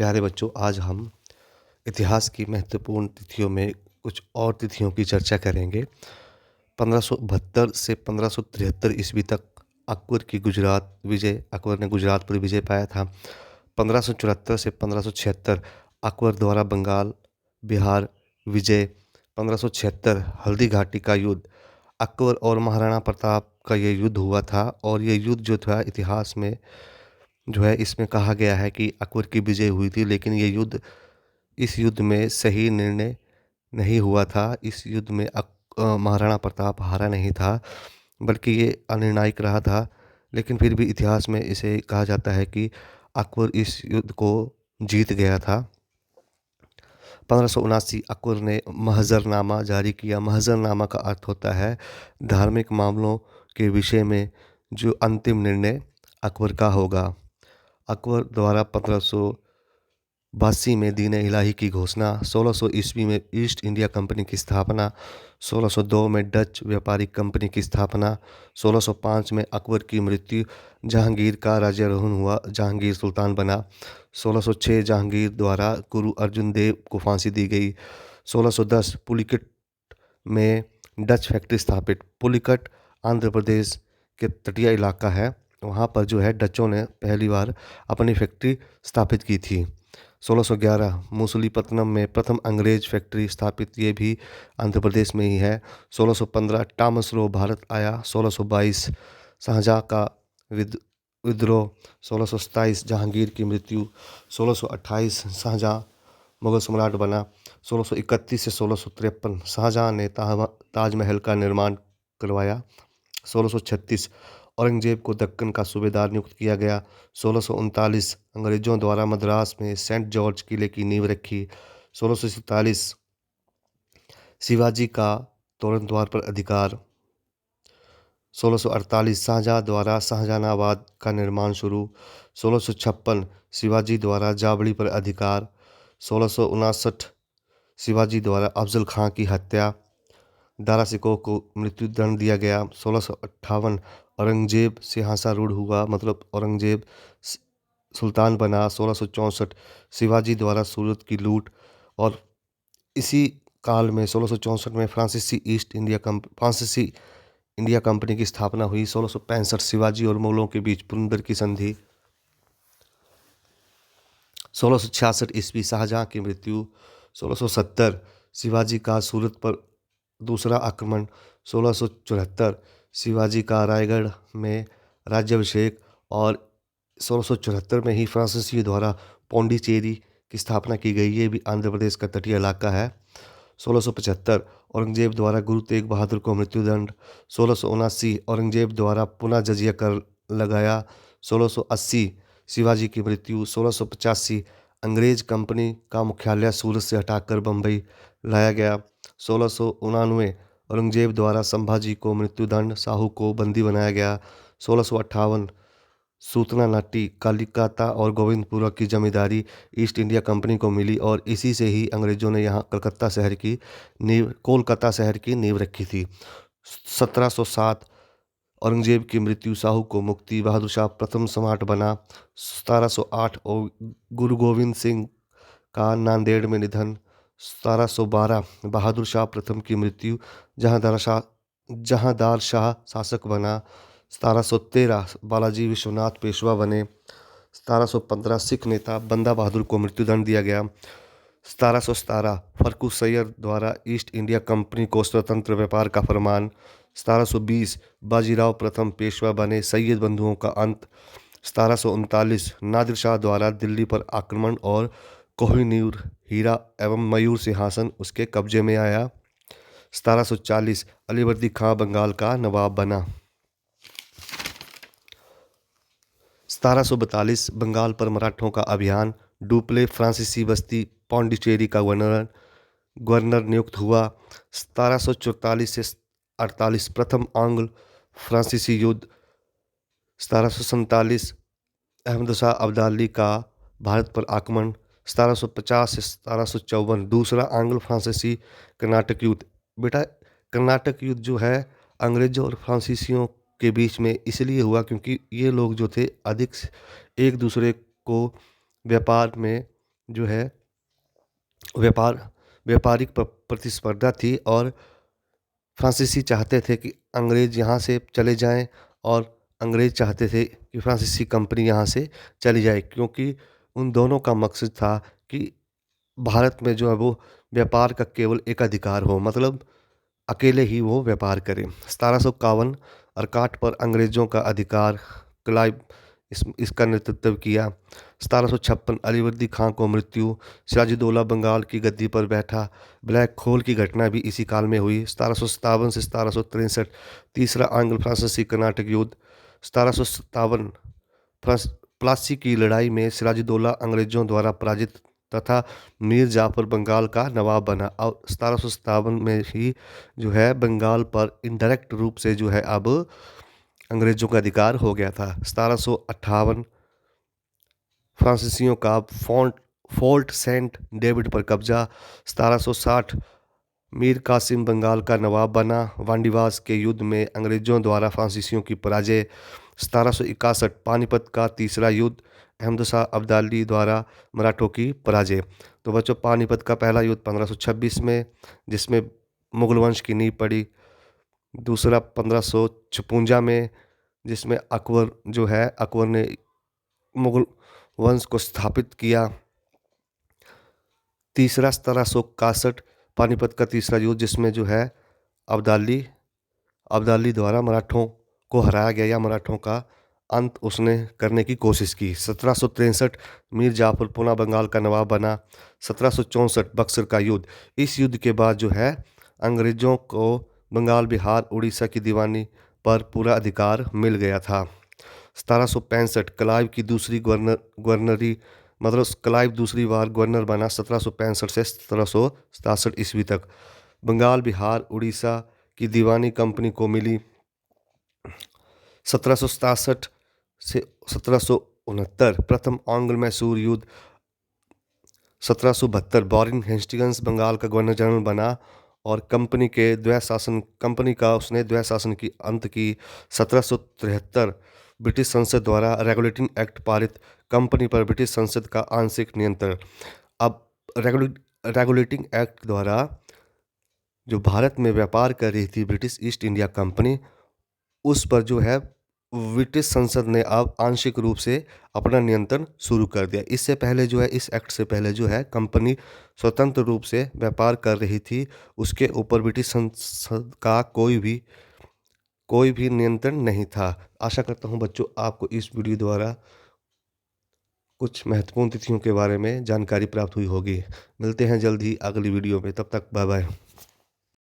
प्यारे बच्चों, आज हम इतिहास की महत्वपूर्ण तिथियों में कुछ और तिथियों की चर्चा करेंगे। 1572 से 1573 ईस्वी तक अकबर ने गुजरात पर विजय पाया था। 1574 से 1576 अकबर द्वारा बंगाल, बिहार विजय। 1576 हल्दी घाटी का युद्ध। अकबर और महाराणा प्रताप का ये युद्ध हुआ था और ये युद्ध जो था इतिहास में जो है इसमें कहा गया है कि अकबर की विजय हुई थी, लेकिन इस युद्ध में सही निर्णय नहीं हुआ था। इस युद्ध में महाराणा प्रताप हारा नहीं था, बल्कि ये अनिर्णायक रहा था। लेकिन फिर भी इतिहास में इसे कहा जाता है कि अकबर इस युद्ध को जीत गया था। 1579 अकबर ने महजरनामा जारी किया। महजरनामा का अर्थ होता है धार्मिक मामलों के विषय में जो अंतिम निर्णय अकबर का होगा। अकबर द्वारा 1582 में दीन इलाही की घोषणा। 1600 ईस्वी में ईस्ट इंडिया कंपनी की स्थापना। 1602 में डच व्यापारिक कंपनी की स्थापना। 1605 में अकबर की मृत्यु। जहांगीर का राज्यारोहण हुआ, जहांगीर सुल्तान बना। 1606 जहांगीर द्वारा गुरु अर्जुन देव को फांसी दी गई। 1610 पुलिकट में डच फैक्ट्री स्थापित। पुलिकट आंध्र प्रदेश के तटीय इलाका है, वहाँ पर जो है डचों ने पहली बार अपनी फैक्ट्री स्थापित की थी। 1611 मूसलीपट्टनम में प्रथम अंग्रेज फैक्ट्री स्थापित, ये भी आंध्र प्रदेश में ही है। 1615 टॉमस रो भारत आया। 1622 शाहजहाँ का विद्रोह। 1627 जहांगीर की मृत्यु। 1628 शाहजहाँ मुगल सम्राट बना। 1631 से 1653 शाहजहाँ ने ताजमहल का निर्माण करवाया। 1636 औरंगजेब को दक्कन का सूबेदार नियुक्त किया गया। 1639 अंग्रेजों द्वारा मद्रास में सेंट जॉर्ज किले की नींव रखी। 1647 शिवाजी का तोरण द्वार पर अधिकार। 1648 शाहजहाँ द्वारा शाहजहानाबाद का निर्माण शुरू। 1656 शिवाजी द्वारा जावड़ी पर अधिकार। 1659 शिवाजी द्वारा अफजल खां की हत्या। दारा सिकोह को मृत्युदंड दिया गया। 1658 औरंगजेब सिंहासनारूढ़ हुआ, मतलब औरंगजेब सुल्तान बना। 1664 शिवाजी द्वारा सूरत की लूट। और इसी काल में 1664 में फ्रांसीसी इंडिया कंपनी की स्थापना हुई। 1665 शिवाजी और मुगलों के बीच पुरंदर की संधि। 1666 ईस्वी शाहजहाँ की मृत्यु। 1670 शिवाजी का सूरत पर दूसरा आक्रमण। 1674 शिवाजी का रायगढ़ में राज्याभिषेक। और 1674 में ही फ्रांसीसियों द्वारा पौंडीचेरी की स्थापना की गई, ये भी आंध्र प्रदेश का तटीय इलाका है। 1675 औरंगजेब द्वारा गुरु तेग बहादुर को मृत्युदंड। 1679 औरंगजेब द्वारा पुनः जजिया कर लगाया। 1680 शिवाजी की मृत्यु। 1685 अंग्रेज कंपनी का मुख्यालय सूरत से हटाकर बम्बई लाया गया। 1699 औरंगजेब द्वारा संभाजी को मृत्युदंड, साहू को बंदी बनाया गया। 1658 सूतना नाटी कलिकता और गोविंदपुरा की जमींदारी ईस्ट इंडिया कंपनी को मिली और इसी से ही अंग्रेजों ने यहाँ कोलकाता शहर की नींव रखी थी। 1707 औरंगजेब की मृत्यु, साहू को मुक्ति, बहादुर शाह प्रथम सम्राट बना। 1708 और गुरु गोविंद सिंह का नांदेड़ में निधन। 1712 बहादुर शाह प्रथम की मृत्यु, जहांदार शाह शासक बना। 1713 बालाजी विश्वनाथ पेशवा बने। 1715 सिख नेता बंदा बहादुर को मृत्युदंड दिया गया। 1717 फर्रुख सैयद द्वारा ईस्ट इंडिया कंपनी को स्वतंत्र व्यापार का फरमान। 1720 बाजीराव प्रथम पेशवा बने, सैयद बंधुओं का अंत। 1739 नादिर शाह द्वारा दिल्ली पर आक्रमण और कोहिनूर हीरा एवं मयूर सिंहासन उसके कब्जे में आया। 1740 अलीवर्दी खां बंगाल का नवाब बना। 1742 बंगाल पर मराठों का अभियान। डुप्ले फ्रांसीसी बस्ती पौंडीचेरी का गवर्नर नियुक्त हुआ। 1744 से 48 प्रथम आंग्ल फ्रांसीसी युद्ध। 1747 अहमद शाह अब्दाली का भारत पर आक्रमण। 1750 से 1754 दूसरा आंग्ल फ्रांसीसी कर्नाटक युद्ध। बेटा, कर्नाटक युद्ध जो है अंग्रेजों और फ्रांसीसियों के बीच में इसलिए हुआ क्योंकि ये लोग जो थे अधिक एक दूसरे को व्यापार में जो है व्यापारिक प्रतिस्पर्धा थी और फ्रांसीसी चाहते थे कि अंग्रेज़ यहाँ से चले जाएँ और अंग्रेज़ चाहते थे कि फ्रांसीसी कंपनी यहाँ से चली जाए, क्योंकि उन दोनों का मकसद था कि भारत में जो है वो व्यापार का केवल एकाधिकार हो, मतलब अकेले ही वो व्यापार करें। 1751 अर्काट पर अंग्रेज़ों का अधिकार, क्लाइव इसका नेतृत्व किया। 1756 अलीवर्दी खां को मृत्यु, सिराजुद्दौला बंगाल की गद्दी पर बैठा। ब्लैक होल की घटना भी इसी काल में हुई। 1757 से 1763 तीसरा एंग्लो फ्रांसीसी कर्नाटक युद्ध। 1757 फ्रांस प्लासी की लड़ाई में सिराजुद्दौला अंग्रेजों द्वारा पराजित तथा मीर जाफर बंगाल का नवाब बना। और 1757 में ही जो है बंगाल पर इनडायरेक्ट रूप से जो है अब अंग्रेजों का अधिकार हो गया था। 1758 फ्रांसीसियों का फोर्ट सेंट डेविड पर कब्जा। 1760 मीर कासिम बंगाल का नवाब बना। वांडीवास के युद्ध में अंग्रेजों द्वारा फ्रांसीसियों की पराजय। 1761 पानीपत का तीसरा युद्ध, अहमद शाह अब्दाली द्वारा मराठों की पराजय। तो बच्चों, पानीपत का पहला युद्ध 1526 में, जिसमें मुगल वंश की नींव पड़ी। दूसरा 1556 में, जिसमें अकबर ने मुगल वंश को स्थापित किया। तीसरा 1761 पानीपत का तीसरा युद्ध, जिसमें जो है अब्दाली द्वारा मराठों को हराया गया या मराठों का अंत उसने करने की कोशिश की। 1763 मीर जाफर पुनः बंगाल का नवाब बना। 1764 बक्सर का युद्ध। इस युद्ध के बाद जो है अंग्रेजों को बंगाल, बिहार, उड़ीसा की दीवानी पर पूरा अधिकार मिल गया था। 1765 क्लाइव की दूसरी गवर्नरी, मतलब क्लाइव दूसरी बार गवर्नर बना। 1765 से 1767 ईस्वी तक बंगाल, बिहार, उड़ीसा की दीवानी कंपनी को मिली। 1767 से 1769 प्रथम एंग्लो मैसूर युद्ध। 1772 वॉरेन हेस्टिंग्स बंगाल का गवर्नर जनरल बना और कंपनी का उसने द्वैध शासन की अंत की। 1773 ब्रिटिश संसद द्वारा रेगुलेटिंग एक्ट पारित, कंपनी पर ब्रिटिश संसद का आंशिक नियंत्रण। अब रेगुलेटिंग एक्ट द्वारा जो भारत में व्यापार कर रही थी ब्रिटिश ईस्ट इंडिया कंपनी, उस पर जो है ब्रिटिश संसद ने अब आंशिक रूप से अपना नियंत्रण शुरू कर दिया। इससे पहले जो है, इस एक्ट से पहले जो है कंपनी स्वतंत्र रूप से व्यापार कर रही थी, उसके ऊपर ब्रिटिश संसद का कोई भी नियंत्रण नहीं था। आशा करता हूँ बच्चों आपको इस वीडियो द्वारा कुछ महत्वपूर्ण तिथियों के बारे में जानकारी प्राप्त हुई होगी। मिलते हैं जल्द ही अगली वीडियो में, तब तक बाय बाय।